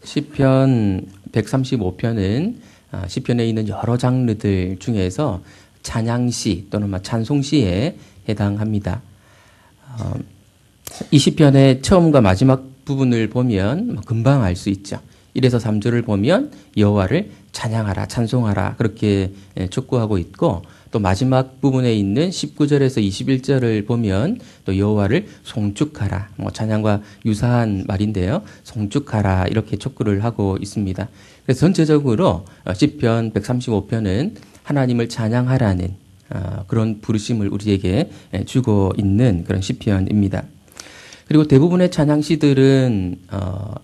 시편 135편은 시편에 있는 여러 장르들 중에서 찬양시 또는 찬송시에 해당합니다. 이 시편의 처음과 마지막 부분을 보면 금방 알 수 있죠. 1에서 3절을 보면 여호와를 찬양하라, 찬송하라 그렇게 촉구하고 있고, 또 마지막 부분에 있는 19절에서 21절을 보면 또 여호와를 송축하라, 찬양과 유사한 말인데요. 송축하라 이렇게 촉구를 하고 있습니다. 그래서 전체적으로 시편 135편은 하나님을 찬양하라는 그런 부르심을 우리에게 주고 있는 그런 시편입니다. 그리고 대부분의 찬양시들은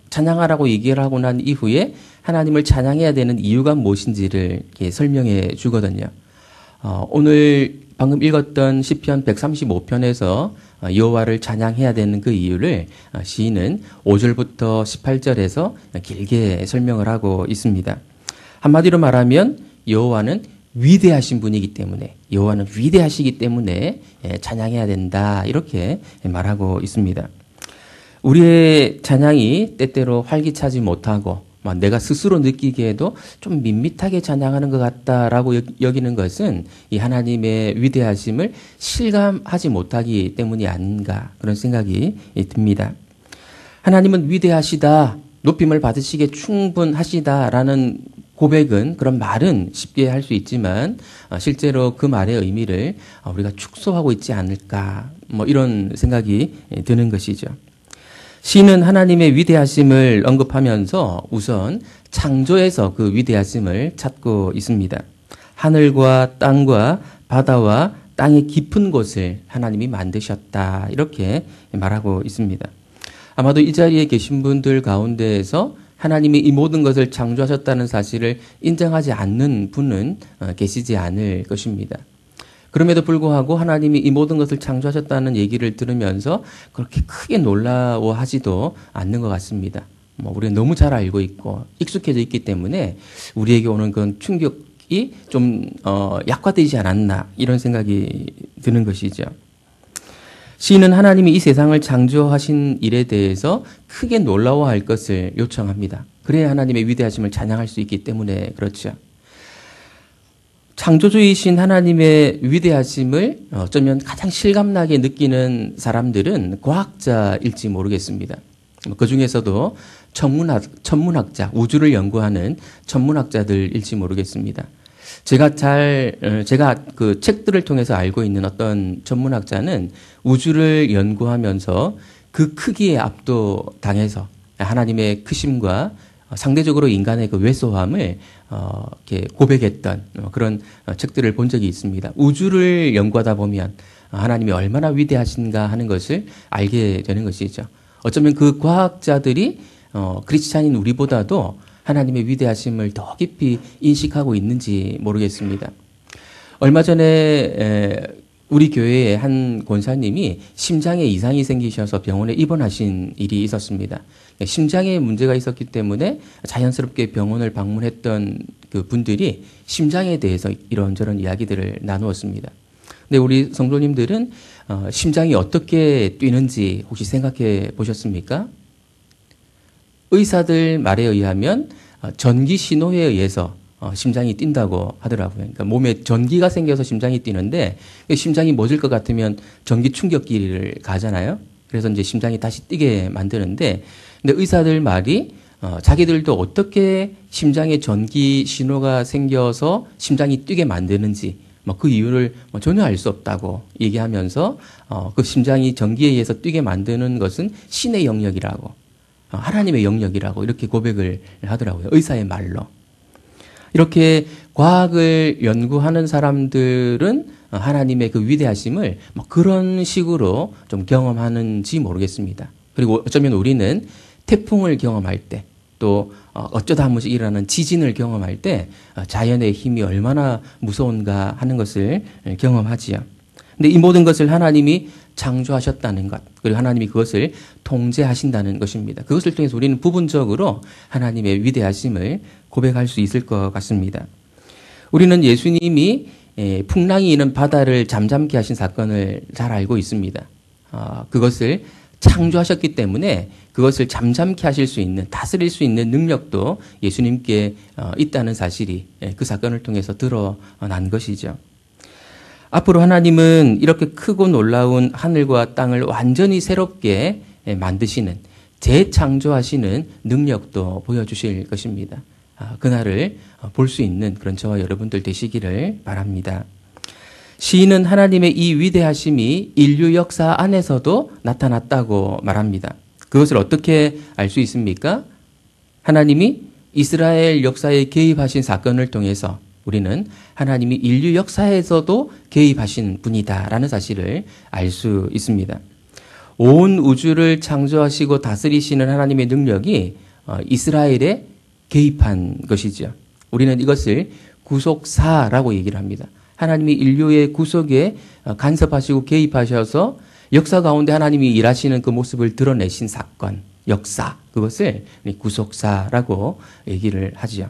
찬양하라고 얘기를 하고 난 이후에 하나님을 찬양해야 되는 이유가 무엇인지를 이렇게 설명해 주거든요. 오늘 방금 읽었던 시편 135편에서 여호와를 찬양해야 되는 그 이유를 시인은 5절부터 18절에서 길게 설명을 하고 있습니다. 한마디로 말하면 여호와는 위대하신 분이기 때문에, 여호와는 위대하시기 때문에 찬양해야 된다 이렇게 말하고 있습니다. 우리의 찬양이 때때로 활기차지 못하고 내가 스스로 느끼기에도 좀 밋밋하게 찬양하는 것 같다라고 여기는 것은 이 하나님의 위대하심을 실감하지 못하기 때문이 아닌가 그런 생각이 듭니다. 하나님은 위대하시다, 높임을 받으시기에 충분하시다라는 고백은, 그런 말은 쉽게 할 수 있지만 실제로 그 말의 의미를 우리가 축소하고 있지 않을까 이런 생각이 드는 것이죠. 시는 하나님의 위대하심을 언급하면서 우선 창조에서 그 위대하심을 찾고 있습니다. 하늘과 땅과 바다와 땅의 깊은 곳을 하나님이 만드셨다 이렇게 말하고 있습니다. 아마도 이 자리에 계신 분들 가운데에서 하나님이 이 모든 것을 창조하셨다는 사실을 인정하지 않는 분은 계시지 않을 것입니다. 그럼에도 불구하고 하나님이 이 모든 것을 창조하셨다는 얘기를 들으면서 그렇게 크게 놀라워하지도 않는 것 같습니다. 우리는 너무 잘 알고 있고 익숙해져 있기 때문에 우리에게 오는 그런 충격이 좀 약화되지 않았나 이런 생각이 드는 것이죠. 시인은 하나님이 이 세상을 창조하신 일에 대해서 크게 놀라워할 것을 요청합니다. 그래야 하나님의 위대하심을 찬양할 수 있기 때문에 그렇죠. 창조주이신 하나님의 위대하심을 어쩌면 가장 실감나게 느끼는 사람들은 과학자일지 모르겠습니다. 그 중에서도 천문학자, 우주를 연구하는 천문학자들일지 모르겠습니다. 제가 그 책들을 통해서 알고 있는 어떤 전문학자는 우주를 연구하면서 그 크기에 압도당해서 하나님의 크심과 상대적으로 인간의 그 왜소함을 이렇게 고백했던 그런 책들을 본 적이 있습니다. 우주를 연구하다 보면 하나님이 얼마나 위대하신가 하는 것을 알게 되는 것이죠. 어쩌면 그 과학자들이 크리스찬인 우리보다도 하나님의 위대하심을 더 깊이 인식하고 있는지 모르겠습니다. 얼마 전에 우리 교회의 한 권사님이 심장에 이상이 생기셔서 병원에 입원하신 일이 있었습니다. 심장에 문제가 있었기 때문에 자연스럽게 병원을 방문했던 그 분들이 심장에 대해서 이런저런 이야기들을 나누었습니다. 근데 우리 성도님들은 심장이 어떻게 뛰는지 혹시 생각해 보셨습니까? 의사들 말에 의하면 전기 신호에 의해서 심장이 뛴다고 하더라고요. 그러니까 몸에 전기가 생겨서 심장이 뛰는데 심장이 멎을 것 같으면 전기 충격기를 가잖아요. 그래서 이제 심장이 다시 뛰게 만드는데, 근데 의사들 말이 자기들도 어떻게 심장에 전기 신호가 생겨서 심장이 뛰게 만드는지 그 이유를 전혀 알 수 없다고 얘기하면서 그 심장이 전기에 의해서 뛰게 만드는 것은 신의 영역이라고, 하나님의 영역이라고 이렇게 고백을 하더라고요. 의사의 말로. 이렇게 과학을 연구하는 사람들은 하나님의 그 위대하심을 그런 식으로 좀 경험하는지 모르겠습니다. 그리고 어쩌면 우리는 태풍을 경험할 때, 또 어쩌다 한 번씩 일어나는 지진을 경험할 때 자연의 힘이 얼마나 무서운가 하는 것을 경험하지요. 근데 이 모든 것을 하나님이 창조하셨다는 것, 그리고 하나님이 그것을 통제하신다는 것입니다. 그것을 통해서 우리는 부분적으로 하나님의 위대하심을 고백할 수 있을 것 같습니다. 우리는 예수님이 풍랑이 있는 바다를 잠잠케 하신 사건을 잘 알고 있습니다. 그것을 창조하셨기 때문에 그것을 잠잠케 하실 수 있는, 다스릴 수 있는 능력도 예수님께 있다는 사실이 그 사건을 통해서 드러난 것이죠. 앞으로 하나님은 이렇게 크고 놀라운 하늘과 땅을 완전히 새롭게 만드시는, 재창조하시는 능력도 보여주실 것입니다. 그날을 볼 수 있는 그런 저와 여러분들 되시기를 바랍니다. 시인은 하나님의 이 위대하심이 인류 역사 안에서도 나타났다고 말합니다. 그것을 어떻게 알 수 있습니까? 하나님이 이스라엘 역사에 개입하신 사건을 통해서 우리는 하나님이 인류 역사에서도 개입하신 분이다라는 사실을 알 수 있습니다. 온 우주를 창조하시고 다스리시는 하나님의 능력이 이스라엘에 개입한 것이죠. 우리는 이것을 구속사라고 얘기를 합니다. 하나님이 인류의 구속에 간섭하시고 개입하셔서 역사 가운데 하나님이 일하시는 그 모습을 드러내신 사건, 역사, 그것을 구속사라고 얘기를 하지요.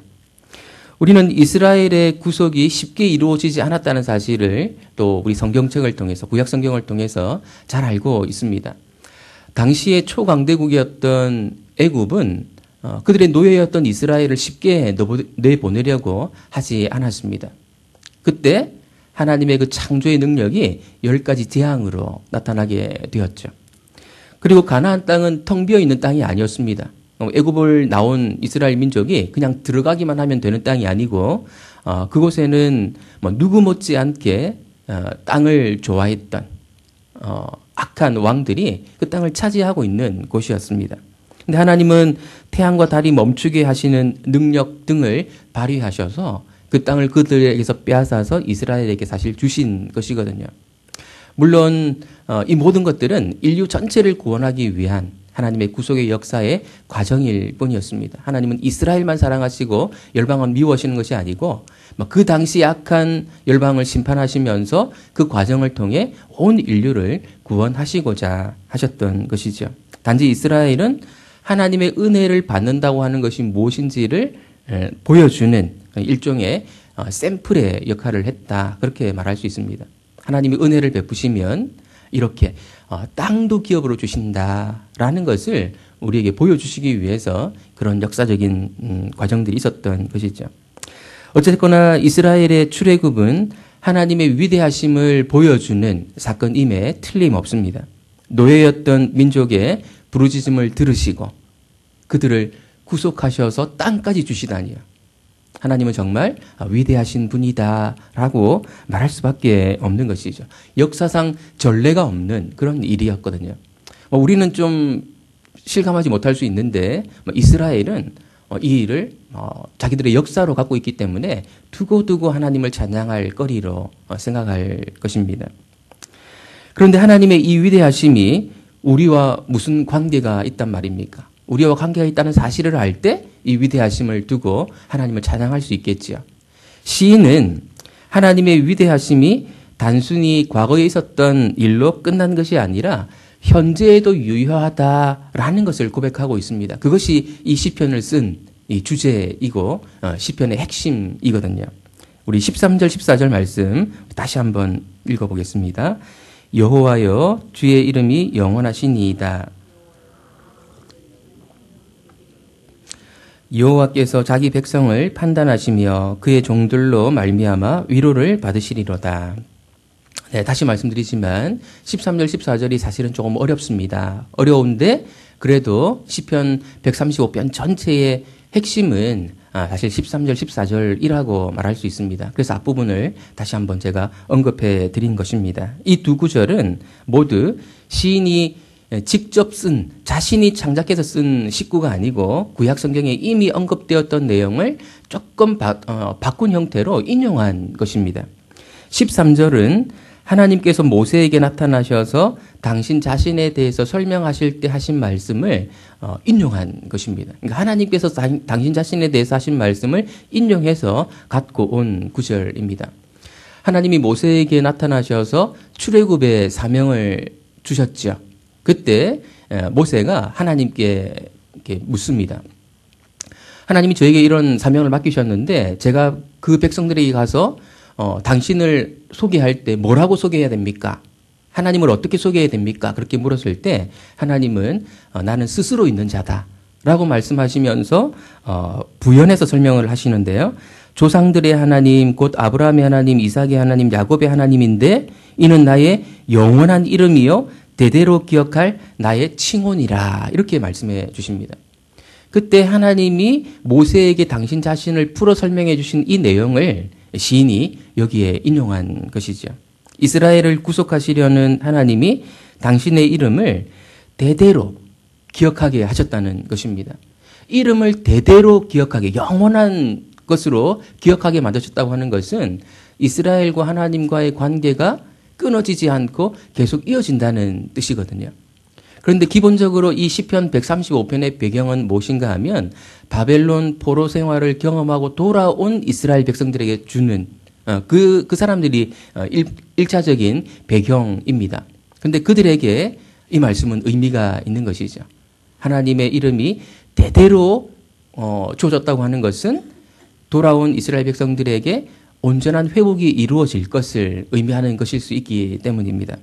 우리는 이스라엘의 구속이 쉽게 이루어지지 않았다는 사실을 또 우리 성경책을 통해서, 구약 성경을 통해서 잘 알고 있습니다. 당시의 초강대국이었던 애굽은 그들의 노예였던 이스라엘을 쉽게 내보내려고 하지 않았습니다. 그때 하나님의 그 창조의 능력이 10가지 재앙으로 나타나게 되었죠. 그리고 가나안 땅은 텅 비어 있는 땅이 아니었습니다. 애굽을 나온 이스라엘 민족이 그냥 들어가기만 하면 되는 땅이 아니고 그곳에는 누구 못지않게 땅을 좋아했던 악한 왕들이 그 땅을 차지하고 있는 곳이었습니다. 근데 하나님은 태양과 달이 멈추게 하시는 능력 등을 발휘하셔서 그 땅을 그들에게서 빼앗아서 이스라엘에게 사실 주신 것이거든요. 물론 이 모든 것들은 인류 전체를 구원하기 위한 하나님의 구속의 역사의 과정일 뿐이었습니다. 하나님은 이스라엘만 사랑하시고 열방은 미워하시는 것이 아니고 그 당시 악한 열방을 심판하시면서 그 과정을 통해 온 인류를 구원하시고자 하셨던 것이죠. 단지 이스라엘은 하나님의 은혜를 받는다고 하는 것이 무엇인지를 보여주는 일종의 샘플의 역할을 했다. 그렇게 말할 수 있습니다. 하나님이 은혜를 베푸시면 이렇게 땅도 기업으로 주신다라는 것을 우리에게 보여주시기 위해서 그런 역사적인 과정들이 있었던 것이죠. 어쨌거나 이스라엘의 출애굽은 하나님의 위대하심을 보여주는 사건임에 틀림없습니다. 노예였던 민족의 부르짖음을 들으시고 그들을 구속하셔서 땅까지 주시다니요. 하나님은 정말 위대하신 분이다라고 말할 수밖에 없는 것이죠. 역사상 전례가 없는 그런 일이었거든요. 우리는 좀 실감하지 못할 수 있는데 이스라엘은 이 일을 자기들의 역사로 갖고 있기 때문에 두고두고 하나님을 찬양할 거리로 생각할 것입니다. 그런데 하나님의 이 위대하심이 우리와 무슨 관계가 있단 말입니까? 우리와 관계가 있다는 사실을 알 때 이 위대하심을 두고 하나님을 찬양할 수 있겠지요. 시인은 하나님의 위대하심이 단순히 과거에 있었던 일로 끝난 것이 아니라 현재에도 유효하다라는 것을 고백하고 있습니다. 그것이 이 시편을 쓴 이 주제이고 시편의 핵심이거든요. 우리 13절 14절 말씀 다시 한번 읽어보겠습니다. 여호와여 주의 이름이 영원하시니이다. 여호와께서 자기 백성을 판단하시며 그의 종들로 말미암아 위로를 받으시리로다. 네, 다시 말씀드리지만 13절 14절이 사실은 조금 어렵습니다. 어려운데 그래도 시편 135편 전체의 핵심은 사실 13절 14절이라고 말할 수 있습니다. 그래서 앞부분을 다시 한번 제가 언급해 드린 것입니다. 이 두 구절은 모두 시인이 직접 쓴, 자신이 창작해서 쓴 식구가 아니고 구약 성경에 이미 언급되었던 내용을 조금 바꾼 형태로 인용한 것입니다. 13절은 하나님께서 모세에게 나타나셔서 당신 자신에 대해서 설명하실 때 하신 말씀을 인용한 것입니다. 그러니까 하나님께서 당신 자신에 대해서 하신 말씀을 인용해서 갖고 온 구절입니다. 하나님이 모세에게 나타나셔서 출애굽의 사명을 주셨죠. 그때 모세가 하나님께 이렇게 묻습니다. 하나님이 저에게 이런 사명을 맡기셨는데 제가 그 백성들에게 가서 당신을 소개할 때 뭐라고 소개해야 됩니까? 하나님을 어떻게 소개해야 됩니까? 그렇게 물었을 때 하나님은 나는 스스로 있는 자다 라고 말씀하시면서 부연해서 설명을 하시는데요. 조상들의 하나님, 곧 아브라함의 하나님, 이삭의 하나님, 야곱의 하나님인데 이는 나의 영원한 이름이요 대대로 기억할 나의 칭혼이라 이렇게 말씀해 주십니다. 그때 하나님이 모세에게 당신 자신을 풀어 설명해 주신 이 내용을 시인이 여기에 인용한 것이죠. 이스라엘을 구속하시려는 하나님이 당신의 이름을 대대로 기억하게 하셨다는 것입니다. 이름을 대대로 기억하게, 영원한 것으로 기억하게 만드셨다고 하는 것은 이스라엘과 하나님과의 관계가 끊어지지 않고 계속 이어진다는 뜻이거든요. 그런데 기본적으로 이 시편 135편의 배경은 무엇인가 하면 바벨론 포로 생활을 경험하고 돌아온 이스라엘 백성들에게 주는 그 사람들이 일차적인 배경입니다. 그런데 그들에게 이 말씀은 의미가 있는 것이죠. 하나님의 이름이 대대로 주어졌다고 하는 것은 돌아온 이스라엘 백성들에게 온전한 회복이 이루어질 것을 의미하는 것일 수 있기 때문입니다.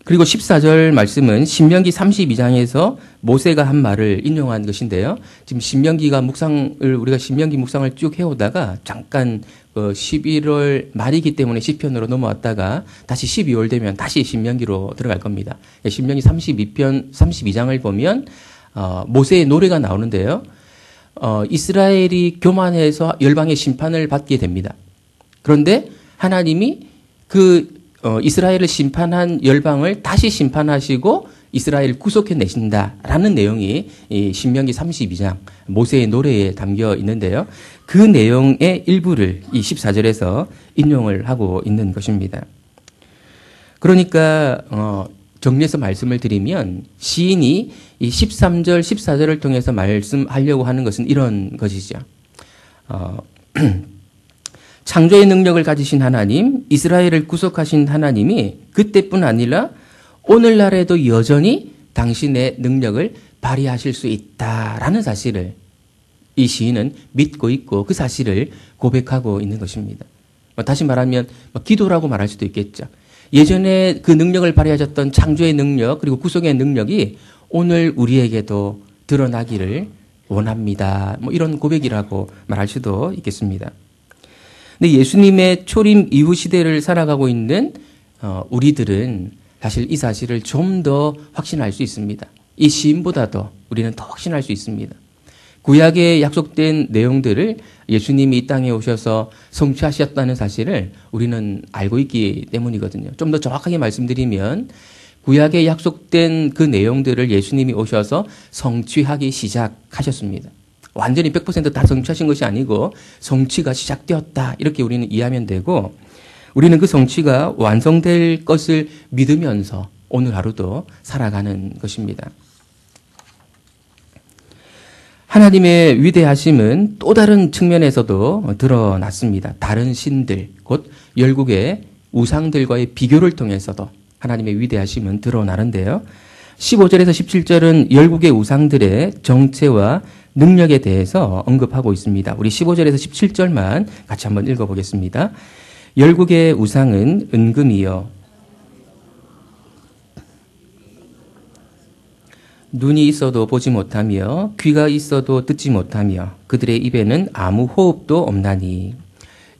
그리고 14절 말씀은 신명기 32장에서 모세가 한 말을 인용한 것인데요. 지금 우리가 신명기 묵상을 쭉 해오다가 잠깐 11월 말이기 때문에 시편으로 넘어왔다가 다시 12월 되면 다시 신명기로 들어갈 겁니다. 신명기 32장을 보면 모세의 노래가 나오는데요. 이스라엘이 교만해서 열방의 심판을 받게 됩니다. 그런데 하나님이 이스라엘을 심판한 열방을 다시 심판하시고 이스라엘을 구속해내신다라는 내용이 이 신명기 32장 모세의 노래에 담겨 있는데요. 그 내용의 일부를 이 14절에서 인용을 하고 있는 것입니다. 그러니까 정리해서 말씀을 드리면 시인이 이 13절, 14절을 통해서 말씀하려고 하는 것은 이런 것이죠. 창조의 능력을 가지신 하나님, 이스라엘을 구속하신 하나님이 그때뿐 아니라 오늘날에도 여전히 당신의 능력을 발휘하실 수 있다라는 사실을 이 시인은 믿고 있고 그 사실을 고백하고 있는 것입니다. 다시 말하면 기도라고 말할 수도 있겠죠. 예전에 그 능력을 발휘하셨던 창조의 능력 그리고 구속의 능력이 오늘 우리에게도 드러나기를 원합니다. 이런 고백이라고 말할 수도 있겠습니다. 근데 예수님의 초림 이후 시대를 살아가고 있는 우리들은 사실 이 사실을 좀 더 확신할 수 있습니다. 이 시인보다도 우리는 더 확신할 수 있습니다. 구약에 약속된 내용들을 예수님이 이 땅에 오셔서 성취하셨다는 사실을 우리는 알고 있기 때문이거든요. 좀 더 정확하게 말씀드리면 구약에 약속된 그 내용들을 예수님이 오셔서 성취하기 시작하셨습니다. 완전히 100% 다 성취하신 것이 아니고 성취가 시작되었다 이렇게 우리는 이해하면 되고 우리는 그 성취가 완성될 것을 믿으면서 오늘 하루도 살아가는 것입니다. 하나님의 위대하심은 또 다른 측면에서도 드러났습니다. 다른 신들, 곧 열국의 우상들과의 비교를 통해서도 하나님의 위대하심은 드러나는데요. 15절에서 17절은 열국의 우상들의 정체와 능력에 대해서 언급하고 있습니다. 우리 15절에서 17절만 같이 한번 읽어보겠습니다. 열국의 우상은 은금이요 눈이 있어도 보지 못하며 귀가 있어도 듣지 못하며 그들의 입에는 아무 호흡도 없나니.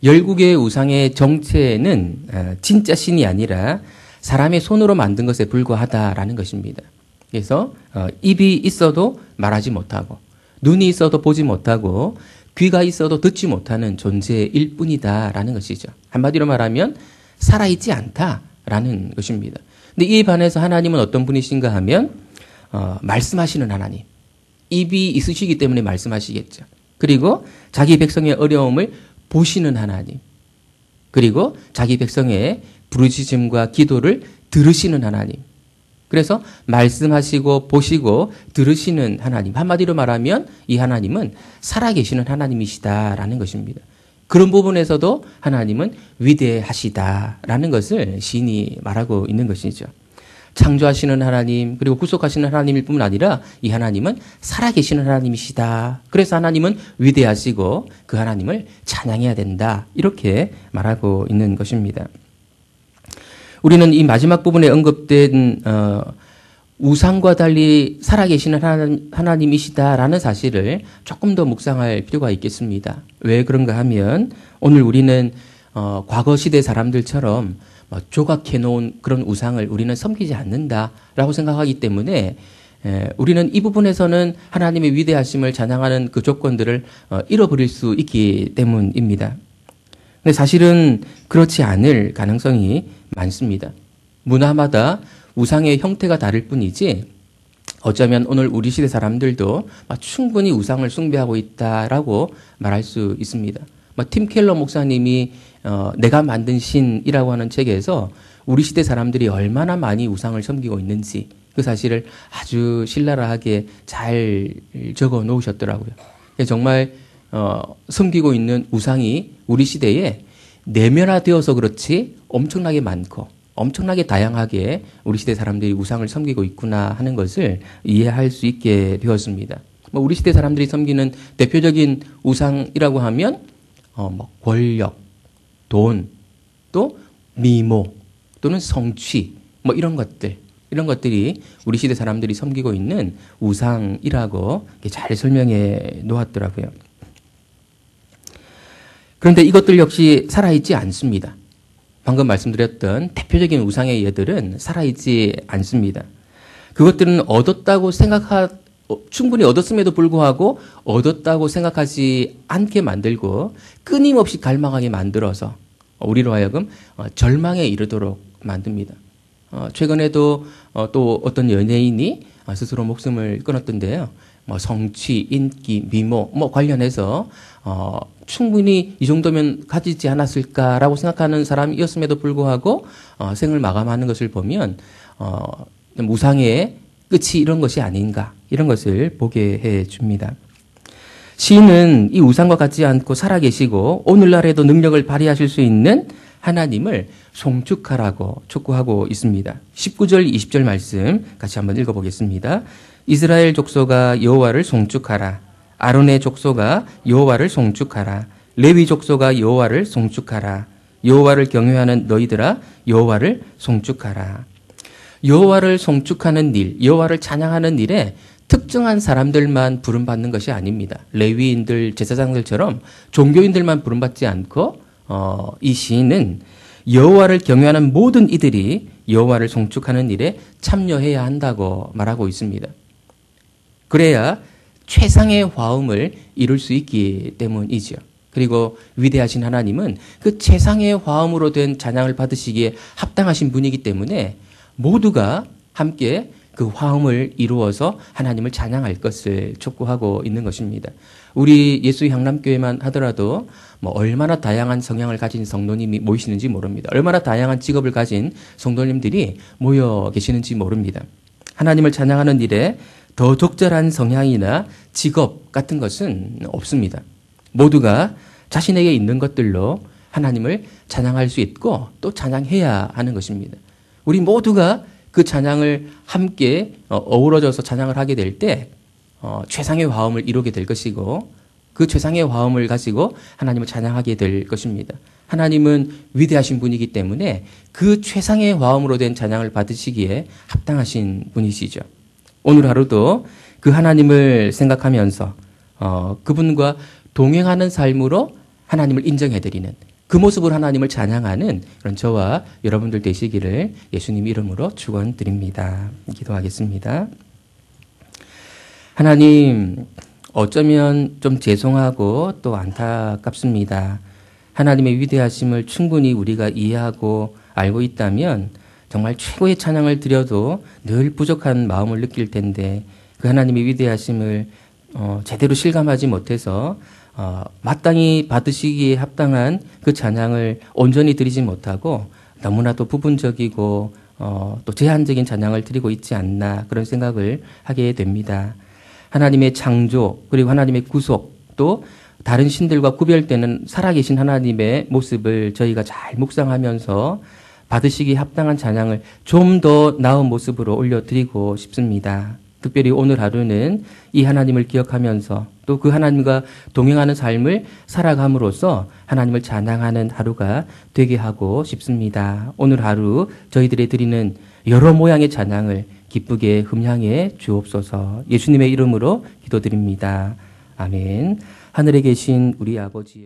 열국의 우상의 정체는 진짜 신이 아니라 사람의 손으로 만든 것에 불과하다라는 것입니다. 그래서 입이 있어도 말하지 못하고 눈이 있어도 보지 못하고 귀가 있어도 듣지 못하는 존재일 뿐이다라는 것이죠. 한마디로 말하면 살아있지 않다라는 것입니다. 근데 이에 반해서 하나님은 어떤 분이신가 하면 말씀하시는 하나님. 입이 있으시기 때문에 말씀하시겠죠. 그리고 자기 백성의 어려움을 보시는 하나님. 그리고 자기 백성의 부르짖음과 기도를 들으시는 하나님. 그래서 말씀하시고 보시고 들으시는 하나님. 한마디로 말하면 이 하나님은 살아계시는 하나님이시다라는 것입니다. 그런 부분에서도 하나님은 위대하시다라는 것을 시인이 말하고 있는 것이죠. 창조하시는 하나님 그리고 구속하시는 하나님일 뿐만 아니라 이 하나님은 살아계시는 하나님이시다. 그래서 하나님은 위대하시고 그 하나님을 찬양해야 된다. 이렇게 말하고 있는 것입니다. 우리는 이 마지막 부분에 언급된 우상과 달리 살아계시는 하나님이시다라는 사실을 조금 더 묵상할 필요가 있겠습니다. 왜 그런가 하면 오늘 우리는 과거 시대 사람들처럼 조각해 놓은 그런 우상을 우리는 섬기지 않는다라고 생각하기 때문에 우리는 이 부분에서는 하나님의 위대하심을 찬양하는 그 조건들을 잃어버릴 수 있기 때문입니다. 근데 사실은 그렇지 않을 가능성이 많습니다. 문화마다 우상의 형태가 다를 뿐이지 어쩌면 오늘 우리 시대 사람들도 충분히 우상을 숭배하고 있다라고 말할 수 있습니다. 팀 켈러 목사님이 내가 만든 신이라고 하는 책에서 우리 시대 사람들이 얼마나 많이 우상을 섬기고 있는지 그 사실을 아주 신랄하게 잘 적어 놓으셨더라고요. 정말 섬기고 있는 우상이 우리 시대에 내면화되어서 그렇지 엄청나게 많고 엄청나게 다양하게 우리 시대 사람들이 우상을 섬기고 있구나 하는 것을 이해할 수 있게 되었습니다. 우리 시대 사람들이 섬기는 대표적인 우상이라고 하면 권력, 돈, 또 미모 또는 성취 이런 것들이 우리 시대 사람들이 섬기고 있는 우상이라고 잘 설명해 놓았더라고요. 그런데 이것들 역시 살아있지 않습니다. 방금 말씀드렸던 대표적인 우상의 예들은 살아있지 않습니다. 그것들은 충분히 얻었음에도 불구하고 얻었다고 생각하지 않게 만들고 끊임없이 갈망하게 만들어서 우리로 하여금 절망에 이르도록 만듭니다. 최근에도 또 어떤 연예인이 스스로 목숨을 끊었던데요. 성취, 인기, 미모 관련해서 충분히 이 정도면 가지지 않았을까라고 생각하는 사람이었음에도 불구하고 생을 마감하는 것을 보면 우상의 끝이 이런 것이 아닌가 이런 것을 보게 해줍니다. 시인은 이 우상과 같지 않고 살아계시고 오늘날에도 능력을 발휘하실 수 있는 하나님을 송축하라고 촉구하고 있습니다. 19절, 20절 말씀 같이 한번 읽어보겠습니다. 이스라엘 족속아 여호와를 송축하라. 아론의 족속아 여호와를 송축하라. 레위 족속아 여호와를 송축하라. 여호와를 경외하는 너희들아 여호와를 송축하라. 여호와를 송축하는 일, 여호와를 찬양하는 일에 특정한 사람들만 부름받는 것이 아닙니다. 레위인들, 제사장들처럼 종교인들만 부름받지 않고 이 시인은 여호와를 경외하는 모든 이들이 여호와를 송축하는 일에 참여해야 한다고 말하고 있습니다. 그래야 최상의 화음을 이룰 수 있기 때문이죠. 그리고 위대하신 하나님은 그 최상의 화음으로 된 찬양을 받으시기에 합당하신 분이기 때문에 모두가 함께 그 화음을 이루어서 하나님을 찬양할 것을 촉구하고 있는 것입니다. 우리 예수 향남교회만 하더라도 얼마나 다양한 성향을 가진 성도님이 모이시는지 모릅니다. 얼마나 다양한 직업을 가진 성도님들이 모여 계시는지 모릅니다. 하나님을 찬양하는 일에 더 적절한 성향이나 직업 같은 것은 없습니다. 모두가 자신에게 있는 것들로 하나님을 찬양할 수 있고 또 찬양해야 하는 것입니다. 우리 모두가 그 찬양을 함께 어우러져서 찬양을 하게 될 때 최상의 화음을 이루게 될 것이고 그 최상의 화음을 가지고 하나님을 찬양하게 될 것입니다. 하나님은 위대하신 분이기 때문에 그 최상의 화음으로 된 찬양을 받으시기에 합당하신 분이시죠. 오늘 하루도 그 하나님을 생각하면서 그분과 동행하는 삶으로 하나님을 인정해드리는 그 모습으로 하나님을 찬양하는 그런 저와 여러분들 되시기를 예수님 이름으로 축원드립니다. 기도하겠습니다. 하나님, 어쩌면 좀 죄송하고 또 안타깝습니다. 하나님의 위대하심을 충분히 우리가 이해하고 알고 있다면 정말 최고의 찬양을 드려도 늘 부족한 마음을 느낄 텐데 그 하나님의 위대하심을 제대로 실감하지 못해서 마땅히 받으시기에 합당한 그 찬양을 온전히 드리지 못하고 너무나도 부분적이고 또 제한적인 찬양을 드리고 있지 않나 그런 생각을 하게 됩니다. 하나님의 창조 그리고 하나님의 구속 또 다른 신들과 구별되는 살아계신 하나님의 모습을 저희가 잘 묵상하면서 받으시기에 합당한 찬양을 좀 더 나은 모습으로 올려드리고 싶습니다. 특별히 오늘 하루는 이 하나님을 기억하면서 또 그 하나님과 동행하는 삶을 살아감으로써 하나님을 찬양하는 하루가 되게 하고 싶습니다. 오늘 하루 저희들이 드리는 여러 모양의 찬양을 기쁘게 흠향해 주옵소서. 예수님의 이름으로 기도드립니다. 아멘. 하늘에 계신 우리 아버지여.